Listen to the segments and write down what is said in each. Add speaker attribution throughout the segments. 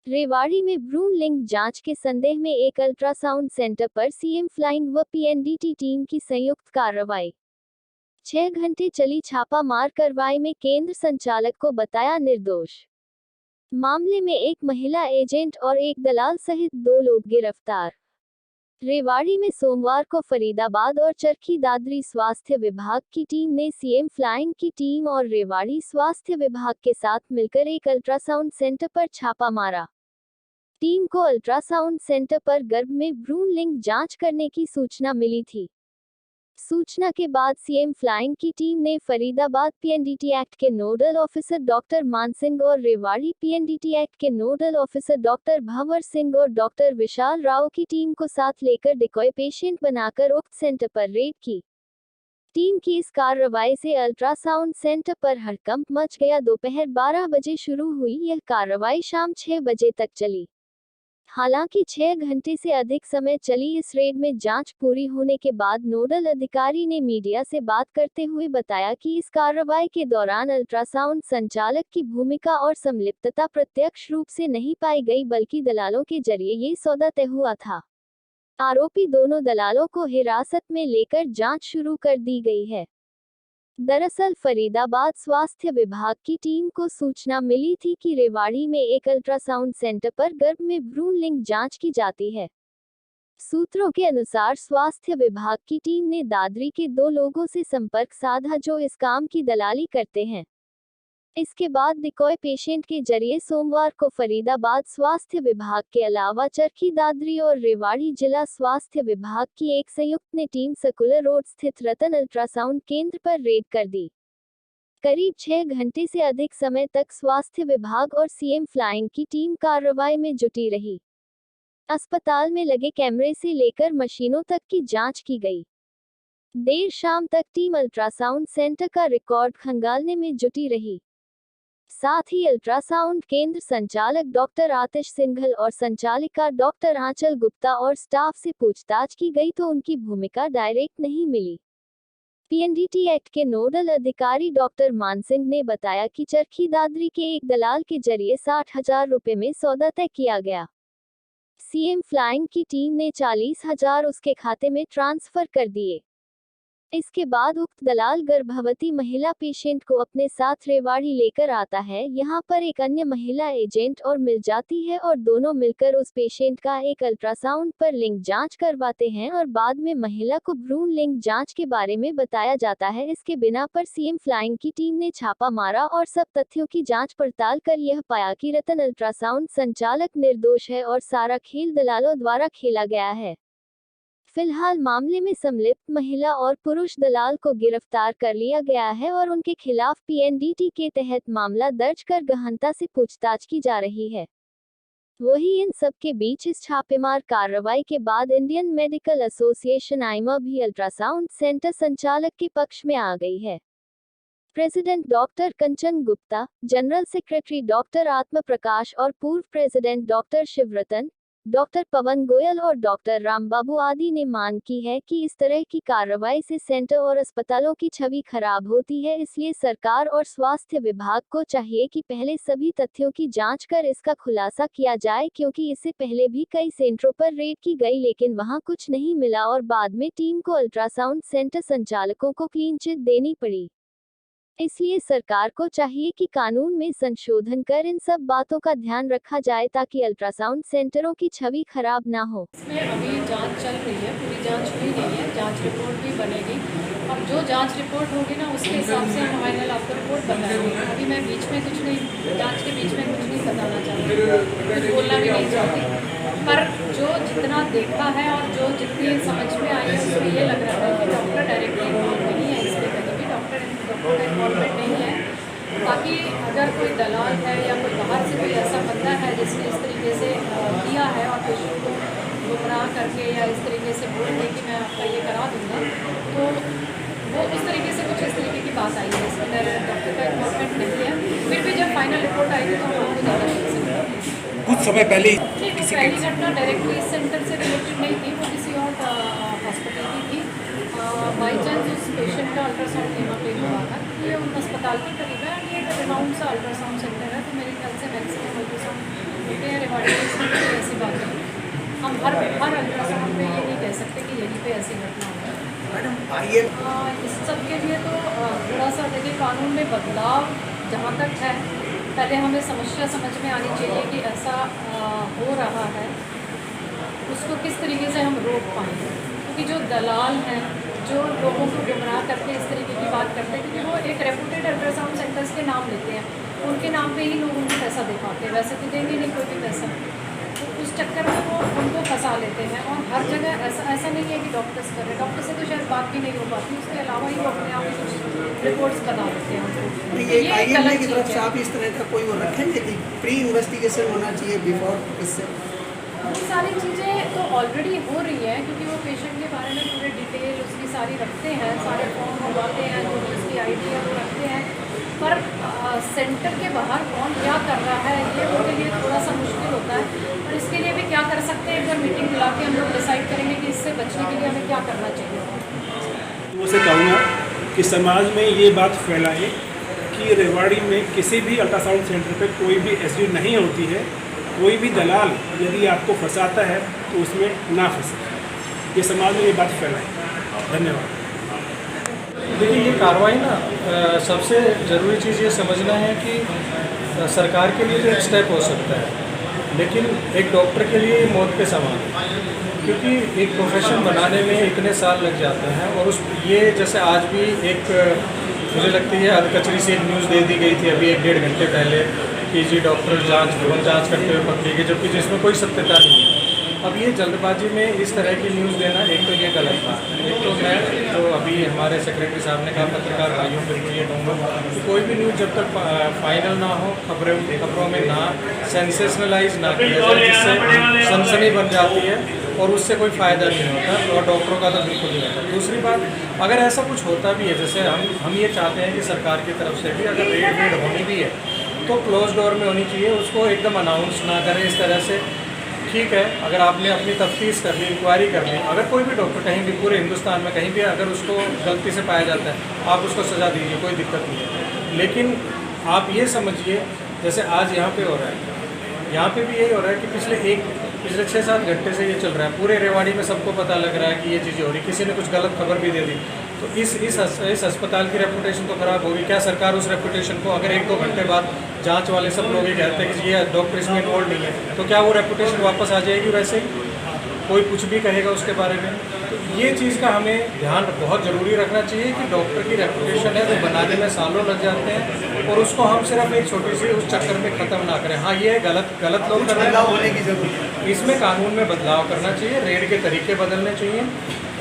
Speaker 1: रेवाड़ी में भ्रूण लिंग जांच के संदेह में एक अल्ट्रासाउंड सेंटर पर सीएम फ्लाइंग व पीएनडीटी टीम की संयुक्त कार्रवाई। 6 घंटे चली छापा मार कार्रवाई में केंद्र संचालक को बताया निर्दोष। मामले में एक महिला एजेंट और एक दलाल सहित 2 लोग गिरफ्तार। रेवाड़ी में सोमवार को फरीदाबाद और चरखी दादरी स्वास्थ्य विभाग की टीम ने सीएम फ्लाइंग की टीम और रेवाड़ी स्वास्थ्य विभाग के साथ मिलकर एक अल्ट्रासाउंड सेंटर पर छापा मारा। टीम को अल्ट्रासाउंड सेंटर पर गर्भ में भ्रूण लिंग जांच करने की सूचना मिली थी। सूचना के बाद सीएम फ्लाइंग की टीम ने फरीदाबाद पीएनडीटी एक्ट के नोडल ऑफिसर डॉक्टर मानसिंह और रेवाड़ी पीएनडीटी एक्ट के nodal officer doctor Bhanwar Singh और डॉक्टर विशाल राव की टीम को साथ लेकर डिकॉय पेशेंट बनाकर उक्त सेंटर पर रेड की। टीम की इस कार्रवाई से अल्ट्रासाउंड सेंटर पर हड़कंप मच गया। दोपहर 12 बजे शुरू हुई यह कार्रवाई शाम 6 बजे तक चली। हालांकि 6 घंटे से अधिक समय चली इस रेड में जांच पूरी होने के बाद नोडल अधिकारी ने मीडिया से बात करते हुए बताया कि इस कार्रवाई के दौरान अल्ट्रासाउंड संचालक की भूमिका और संलिप्तता प्रत्यक्ष रूप से नहीं पाई गई, बल्कि दलालों के जरिए ये सौदा तय हुआ था। आरोपी दोनों दलालों को हिरासत में लेकर जांच शुरू कर दी गई है। दरअसल फरीदाबाद स्वास्थ्य विभाग की टीम को सूचना मिली थी कि रेवाड़ी में एक अल्ट्रासाउंड सेंटर पर गर्भ में भ्रूण लिंग जांच की जाती है। सूत्रों के अनुसार स्वास्थ्य विभाग की टीम ने दादरी के 2 लोगों से संपर्क साधा जो इस काम की दलाली करते हैं। इसके बाद डिकॉय पेशेंट के जरिए सोमवार को फरीदाबाद स्वास्थ्य विभाग के अलावा चरखी दादरी और रेवाड़ी जिला स्वास्थ्य विभाग की एक संयुक्त ने टीम सर्कुलर रोड स्थित रतन अल्ट्रासाउंड केंद्र पर रेड कर दी। करीब 6 घंटे से अधिक समय तक स्वास्थ्य विभाग और सीएम फ्लाइंग की टीम कार्रवाई में जुटी रही। अस्पताल में लगे कैमरे से लेकर मशीनों तक की जांच की गई। देर शाम तक टीम अल्ट्रासाउंड सेंटर का रिकॉर्ड खंगालने में जुटी रही। साथ ही अल्ट्रासाउंड केंद्र संचालक डॉक्टर आतिश सिंघल और संचालिका डॉक्टर आंचल गुप्ता और स्टाफ से पूछताछ की गई तो उनकी भूमिका डायरेक्ट नहीं मिली। पीएनडीटी एक्ट के नोडल अधिकारी डॉक्टर मानसिंह ने बताया कि चरखी दादरी के एक दलाल के जरिए 60,000 रुपए में सौदा तय किया गया। सीएम फ्लाइंग की टीम ने 40,000 उसके खाते में ट्रांसफर कर दिए। इसके बाद उक्त दलाल गर्भवती महिला पेशेंट को अपने साथ रेवाड़ी लेकर आता है। यहाँ पर एक अन्य महिला एजेंट और मिल जाती है और दोनों मिलकर उस पेशेंट का एक अल्ट्रासाउंड पर लिंग जांच करवाते हैं और बाद में महिला को भ्रूण लिंग जांच के बारे में बताया जाता है। इसके बिना पर सीएम फ्लाइंग की टीम ने छापा मारा और सब तथ्यों की जांच पड़ताल कर यह पाया कि रतन अल्ट्रासाउंड संचालक निर्दोष है और सारा खेल दलालों द्वारा खेला गया है। फिलहाल मामले में संलिप्त महिला और पुरुष दलाल को गिरफ्तार कर लिया गया है और उनके खिलाफ पीएनडीटी के तहत मामला दर्ज कर गहनता से पूछताछ की जा रही है। वहीं इन सब के बीच इस छापेमार कार्रवाई के बाद इंडियन मेडिकल एसोसिएशन आइमा भी अल्ट्रासाउंड सेंटर संचालक के पक्ष में आ गई है। President doctor Kanchan Gupta, general secretary doctor आत्म प्रकाश और पूर्व प्रेसिडेंट डॉक्टर शिवरतन, डॉक्टर पवन गोयल और डॉक्टर रामबाबू आदि ने मांग की है कि इस तरह की कार्रवाई से सेंटर और अस्पतालों की छवि खराब होती है। इसलिए सरकार और स्वास्थ्य विभाग को चाहिए कि पहले सभी तथ्यों की जांच कर इसका खुलासा किया जाए, क्योंकि इससे पहले भी कई सेंटरों पर रेड की गई लेकिन वहां कुछ नहीं मिला और बाद में टीम को अल्ट्रासाउंड सेंटर संचालकों को क्लीन चिट देनी पड़ी। इसलिए सरकार को चाहिए कि कानून में संशोधन कर इन सब बातों का ध्यान रखा जाए ताकि अल्ट्रासाउंड सेंटरों की छवि खराब ना हो।
Speaker 2: इसमें अभी जांच चल रही है, पूरी जांच हुई नहीं है, जांच रिपोर्ट भी बनेगी। अब जो जांच रिपोर्ट होगी ना उसके हिसाब से हम फाइनल आपको रिपोर्ट बताएंगे। अभी मैं बीच में कुछ नहीं, जांच के बीच में कुछ नहीं बताना चाहती, कुछ बोलना भी नहीं चाहती। पर जो जितना देखा है और जो जितनी समझ में आई है उसमें ये लग रहा है कि डॉक्टर डायरेक्टली इन्वॉल्व नहीं है इसमें, कहीं भी डॉक्टर का इन्वॉल्वमेंट नहीं है। बाकी अगर कोई दलाल है या कोई बाहर से कोई ऐसा बंदा है जिसने इस तरीके से किया है और पेशेंट को गुमराह करके या इस तरीके से बोल के कि मैं आपका ये करा दूँगा, तो वो इस तरीके से कुछ इस तरीके की बात आई है। इसमें डॉक्टर का इन्वॉल्वमेंट नहीं है। फिर भी जब फाइनल रिपोर्ट आएगी तो हम आपको ज़्यादा ठीक से
Speaker 3: कुछ समय पहले
Speaker 2: पहली घटना डायरेक्टली इस सेंटर से रिलेटेड नहीं थी, वो किसी और हॉस्पिटल की थी। बाई चांस उस पेशेंट का अल्ट्रासाउंड यहाँ पे हुआ था। ये उन अस्पताल के करीब है, ये रिनाउंड सा अल्ट्रासाउंड सेंटर है, तो मेरे ख्याल से मैक्सिमम अल्ट्रासाउंड होते हैं रेवाड़ी में, इसमें कोई ऐसी बात नहीं। हम हर अल्ट्रासाउंड में ये नहीं कह सकते कि यहीं पे ऐसी घटना हो।
Speaker 3: मैडम आइए,
Speaker 2: इस सब के लिए तो थोड़ा सा देखिए कानून में बदलाव जहाँ तक है, पहले हमें समस्या समझ में आनी चाहिए कि ऐसा हो रहा है, उसको किस तरीके से हम रोक पाएंगे। क्योंकि जो दलाल हैं, जो लोगों को गुमराह करके इस तरीके की बात करते हैं, क्योंकि वो एक रेपुटेड अल्ट्रासाउंड सेंटर्स के नाम लेते हैं, उनके नाम पे ही लोग उनको पैसा दे पाते हैं, वैसे तो देंगे नहीं कोई भी पैसा। तो उस चक्कर में वो उनको फंसा लेते हैं। और हर जगह ऐसा नहीं है कि डॉक्टर्स कर रहे हैं, डॉक्टर से तो शायद बात भी नहीं हो पाती, उसके अलावा ही वो अपने आप ही कुछ रिपोर्ट्स बना देते हैं उनको।
Speaker 3: ये
Speaker 2: एक
Speaker 3: आईएमए
Speaker 2: गलत
Speaker 3: की तरफ
Speaker 2: चीज़
Speaker 3: से
Speaker 2: है।
Speaker 3: आप इस तरह का कोई वो रखेंगे कि प्री इन्वेस्टिगेशन होना चाहिए बिफोर इससे?
Speaker 2: वो सारी चीज़ें तो ऑलरेडी हो रही हैं, क्योंकि वो पेशेंट के बारे में पूरे डिटेल उसकी सारी रखते हैं, सारे फॉर्म मंगवाते हैं, जो भी उसकी आईडी है वो रखते हैं। पर सेंटर के बाहर कौन क्या कर रहा है ये उनके लिए थोड़ा सा मुश्किल होता है। और इसके लिए भी क्या कर सकते हैं, एक बार मीटिंग बुला के हम लोग डिसाइड करेंगे कि इससे बचने के लिए हमें क्या करना चाहिए।
Speaker 4: उसे कहूँगा कि समाज में ये बात फैलाएं कि रेवाड़ी में किसी भी अल्ट्रासाउंड सेंटर पे कोई भी एसडी नहीं होती है। कोई भी दलाल यदि आपको फंसाता है तो उसमें ना फंसे। ये समाज में ये बात फैलाएं। धन्यवाद।
Speaker 5: देखिए, ये कार्रवाई ना सबसे ज़रूरी चीज़ ये समझना है कि सरकार के लिए तो एक स्टेप हो सकता है, लेकिन एक डॉक्टर के लिए मौत के समान है, क्योंकि एक प्रोफेशन बनाने में इतने साल लग जाते हैं। और ये जैसे आज भी एक मुझे लगती है अधकचरी से एक न्यूज़ दे दी गई थी अभी 1-1.5 घंटे पहले कि जी डॉक्टर जांच करते हुए पकड़े गए, जबकि जिसमें कोई सत्यता नहीं है। अब ये जल्दबाजी में इस तरह की न्यूज़ देना, एक तो ये गलत बात है। एक तो मैं जो अभी हमारे सेक्रेटरी साहब ने कहा पत्रकार भाइयों को ये कहूँगा कि कोई भी न्यूज़ जब तक फाइनल ना हो, खबरों में ना सेंसेशनलाइज ना किया जाए, जिससे सनसनी बन जाती है और उससे कोई फ़ायदा नहीं होता, और डॉक्टरों का तो बिल्कुल नहीं होता। दूसरी बात, अगर ऐसा कुछ होता भी है, जैसे हम ये चाहते हैं कि सरकार की तरफ से भी अगर रेड होनी भी है तो क्लोज डोर में होनी चाहिए, उसको एकदम अनाउंस ना करें इस तरह से। ठीक है, अगर आपने अपनी तफ्तीश कर ली, इंक्वायरी कर ली, अगर कोई भी डॉक्टर कहीं भी पूरे हिंदुस्तान में कहीं भी अगर उसको गलती से पाया जाता है, आप उसको सज़ा दीजिए, कोई दिक्कत नहीं है। लेकिन आप ये समझिए, जैसे आज यहाँ पे हो रहा है, यहाँ पे भी यही हो रहा है कि पिछले 6-7 घंटे से ये चल रहा है, पूरे रेवाड़ी में सबको पता लग रहा है कि ये चीज़ें हो रही, किसी ने कुछ गलत खबर भी दे दी, तो इस अस्पताल की रेपुटेशन तो ख़राब होगी। क्या सरकार उस रेपुटेशन को, अगर 1-2 घंटे बाद जांच वाले सब लोग ये कहते हैं कि ये डॉक्टर इसमें इन्वॉल्व नहीं है, तो क्या वो रेपुटेशन वापस आ जाएगी? वैसे ही कोई कुछ भी कहेगा उसके बारे में। तो ये चीज़ का हमें ध्यान बहुत ज़रूरी रखना चाहिए कि डॉक्टर की रेपुटेशन है वो बनाने में सालों लग जाते हैं, और उसको हम सिर्फ एक छोटी सी उस चक्कर में ख़त्म ना करें। हाँ, ये गलत लोग कर रहे हैं,
Speaker 3: होने की जरूरत है।
Speaker 5: इसमें कानून में बदलाव करना चाहिए, रेड के तरीके बदलने चाहिए।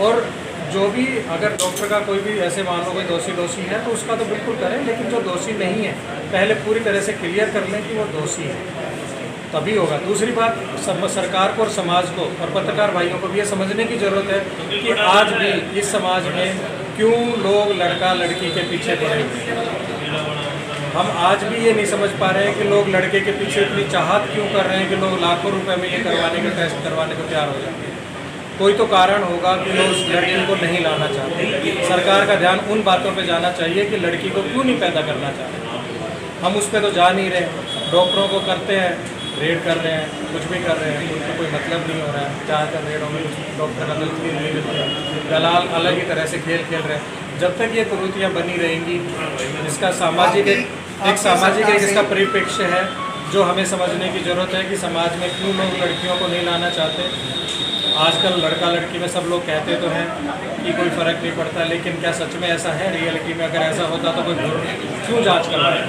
Speaker 5: और जो भी अगर डॉक्टर का कोई भी ऐसे मान लो कोई दोषी है तो उसका तो बिल्कुल करें, लेकिन जो दोषी नहीं है पहले पूरी तरह से क्लियर कर लें कि वो दोषी है, तभी होगा। दूसरी बात, सरकार को और समाज को और पत्रकार भाइयों को भी ये समझने की ज़रूरत है कि आज भी इस समाज में क्यों लोग लड़का लड़की के पीछे पड़े हुए हैं। हम आज भी ये नहीं समझ पा रहे हैं कि लोग लड़के के पीछे इतनी चाहत क्यों कर रहे हैं कि लोग लाखों रुपए में ये टेस्ट करवाने को तैयार हो जाते हैं। कोई तो कारण होगा कि लोग उस लड़की को नहीं लाना चाहते। सरकार का ध्यान उन बातों पे जाना चाहिए कि लड़की को क्यों नहीं पैदा करना चाहते। हम उस पर तो जा नहीं रहे, डॉक्टरों को करते हैं, रेड कर रहे हैं, कुछ भी कर रहे हैं, उनको कोई मतलब नहीं हो रहा है। ज़्यादातर रेडों में डॉक्टर का गलती नहीं मिलती है, दलाल अलग ही तरह से खेल रहे हैं। जब तक ये कुरीतियाँ बनी रहेंगी, इसका सामाजिक इसका परिप्रेक्ष्य है जो हमें समझने की ज़रूरत है कि समाज में क्यों लोग लड़कियों को नहीं लाना चाहते। आजकल लड़का लड़की में सब लोग कहते तो हैं कि कोई फ़र्क नहीं पड़ता, लेकिन क्या सच में ऐसा है? रियलिटी में अगर ऐसा होता तो कोई क्यों जांच करवाए?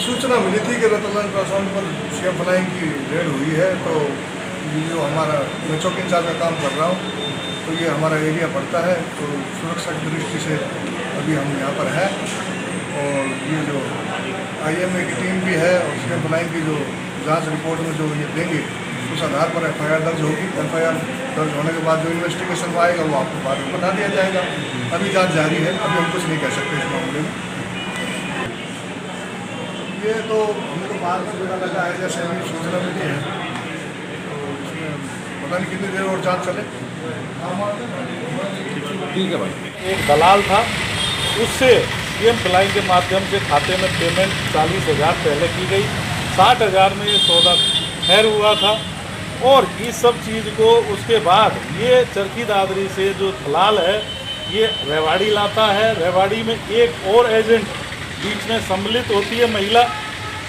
Speaker 6: सूचना मिली थी कि रतलाम अल्ट्रासाउंड पर सीएम फ्लाइंग की रेड हुई है, तो ये जो हमारा मैं चौकी इंचार्ज का काम कर रहा हूँ, तो ये हमारा एरिया पड़ता है, तो सुरक्षा की दृष्टि से अभी हम यहाँ पर हैं। और ये जो IMA की टीम भी है और सीएम फ्लाइंग की जो जाँच रिपोर्ट में जो ये देंगे उस आधार पर FIR दर्ज होगी। FIR दर्ज होने के बाद जो इन्वेस्टिगेशन में आएगा वो आपको बाद में बता दिया जाएगा। अभी जांच जारी है, अभी हम कुछ नहीं कह सकते इस मामले में। ये तो हमें तो बाहर से पता लगा है, जैसे हमें सूचना मिली है, तो इसमें पता नहीं कितनी देर और जांच चले।
Speaker 7: ठीक है भाई। एक दलाल था, उससे सीएम फ्लाइंग के माध्यम से खाते में पेमेंट 40,000 पहले की गई, 60,000 में ये सौदा खैर हुआ था। और इस सब चीज़ को उसके बाद ये चरखी दादरी से जो दलाल है ये रेवाड़ी लाता है। रेवाड़ी में एक और एजेंट बीच में सम्मिलित होती है महिला,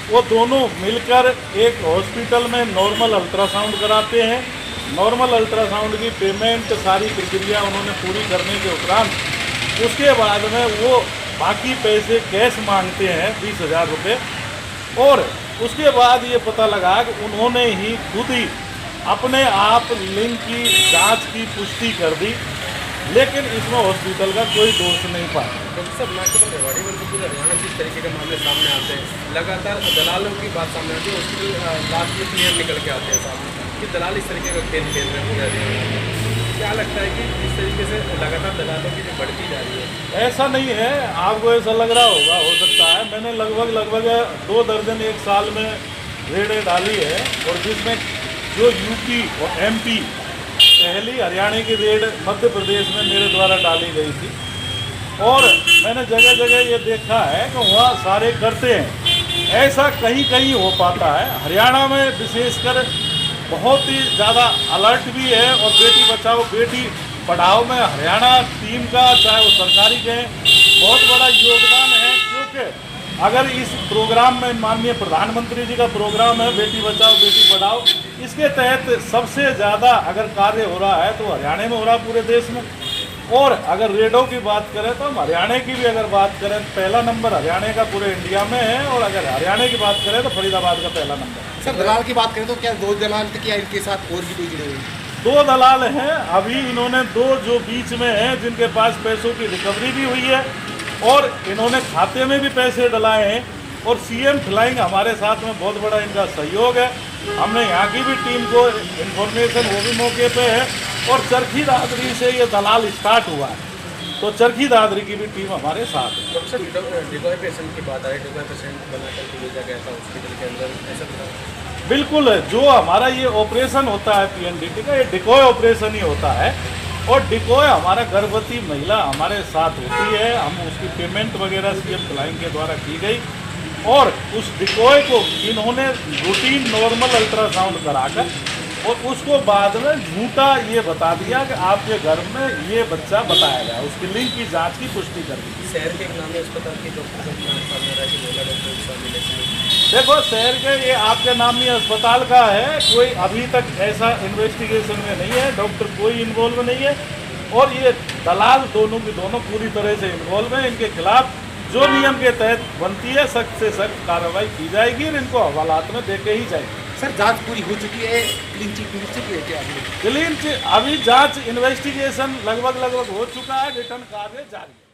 Speaker 7: वो दोनों मिलकर एक हॉस्पिटल में नॉर्मल अल्ट्रासाउंड कराते हैं। नॉर्मल अल्ट्रासाउंड की पेमेंट सारी प्रक्रिया उन्होंने पूरी करने के उपरांत उसके बाद में वो बाकी पैसे कैश मांगते हैं 20,000 रुपये। और उसके बाद ये पता लगा कि उन्होंने ही खुद ही अपने आप लिंग की जांच की पुष्टि कर दी, लेकिन इसमें हॉस्पिटल का कोई दोष नहीं पाया।
Speaker 8: डॉक्टर साहब, ना केवल रेवाड़ी बल्कि पूरे हरियाणा में इस तरीके के मामले सामने आते हैं, लगातार दलालों की बात सामने आती है। हॉस्पिटल लास्ट में क्लियर निकल के आते हैं सामने कि दलाल इस तरीके का खेल खेल रहे हैं पूरे हरियाणा में। क्या लगता है कि इस तरीके से लगातार दलालों की जो बढ़ती जा रही है?
Speaker 7: ऐसा नहीं है, आपको ऐसा लग रहा होगा, हो सकता है। मैंने लगभग 2 दर्जन एक साल में रेडें डाली है, और जिसमें जो यूपी और एमपी, पहली हरियाणा की रेड मध्य प्रदेश में मेरे द्वारा डाली गई थी। और मैंने जगह जगह ये देखा है कि वहाँ सारे करते हैं, ऐसा कहीं कहीं हो पाता है। हरियाणा में विशेषकर बहुत ही ज़्यादा अलर्ट भी है, और बेटी बचाओ बेटी पढ़ाओ में हरियाणा टीम का, चाहे वो सरकारी कहें, बहुत बड़ा योगदान है। क्योंकि अगर इस प्रोग्राम में माननीय प्रधानमंत्री जी का प्रोग्राम है बेटी बचाओ बेटी पढ़ाओ, इसके तहत सबसे ज़्यादा अगर कार्य हो रहा है तो हरियाणा में हो रहा है पूरे देश में। और अगर रेडों की बात करें तो हम हरियाणा की भी अगर बात करें, पहला नंबर हरियाणा का पूरे इंडिया में है। और अगर हरियाणा की बात करें तो फरीदाबाद का पहला नंबर है।
Speaker 3: सर, दलाल की बात करें तो क्या 2 दलाल थे, क्या इनके साथ और भी कोई जुड़े हुए?
Speaker 7: 2 दलाल हैं। अभी इन्होंने 2 जो बीच में हैं, जिनके पास पैसों की रिकवरी भी हुई है, और इन्होंने खाते में भी पैसे डलाए हैं। और सीएम फ्लाइंग हमारे साथ में बहुत बड़ा इनका सहयोग है। हमने यहाँ की भी टीम को इन्फॉर्मेशन, वो भी मौके पे है। और चरखी दादरी से ये दलाल स्टार्ट हुआ है, तो चरखी दादरी की भी टीम हमारे साथ है।
Speaker 8: डॉक्टर साहब, डिकॉय पेशेंट की बात आई, डिकॉय पेशेंट बना करके भेजा गया था हॉस्पिटल के अंदर, ऐसा था?
Speaker 7: बिल्कुल, जो हमारा ये ऑपरेशन होता है पीएनडीटी का, ये डिकॉय ऑपरेशन ही होता है। और डिकॉय हमारा गर्भवती महिला हमारे साथ होती है, हम उसकी पेमेंट वगैरह सीएम फ्लाइंग के द्वारा की गई। और उस डिकॉय को इन्होंने रूटीन नॉर्मल अल्ट्रासाउंड कराकर और उसको बाद में झूठा ये बता दिया कि आपके घर में ये बच्चा बताया गया, उसकी लिंग की जांच की पुष्टि कर दी।
Speaker 8: शहर के एक नामी अस्पताल की डॉक्टर का नाम सामने रहा कि महिला डॉक्टर स्वामी लक्ष्मी।
Speaker 7: देखो, शहर के ये आपके नामी अस्पताल का है, कोई अभी तक ऐसा इन्वेस्टिगेशन में नहीं है, डॉक्टर कोई इन्वॉल्व नहीं है। और ये दलाल दोनों की दोनों पूरी तरह से इन्वॉल्व है। इनके खिलाफ जो नियम के तहत बनती है सख्त से सख्त कार्रवाई की जाएगी, और इनको हवालात में देके ही जाएगी।
Speaker 3: सर, जांच पूरी हो चुकी है, क्लीन चिट मिल चुकी है क्या?
Speaker 7: क्लीन चिट, अभी जांच इन्वेस्टिगेशन लगभग हो चुका है, रिटर्न कार्य जारी है।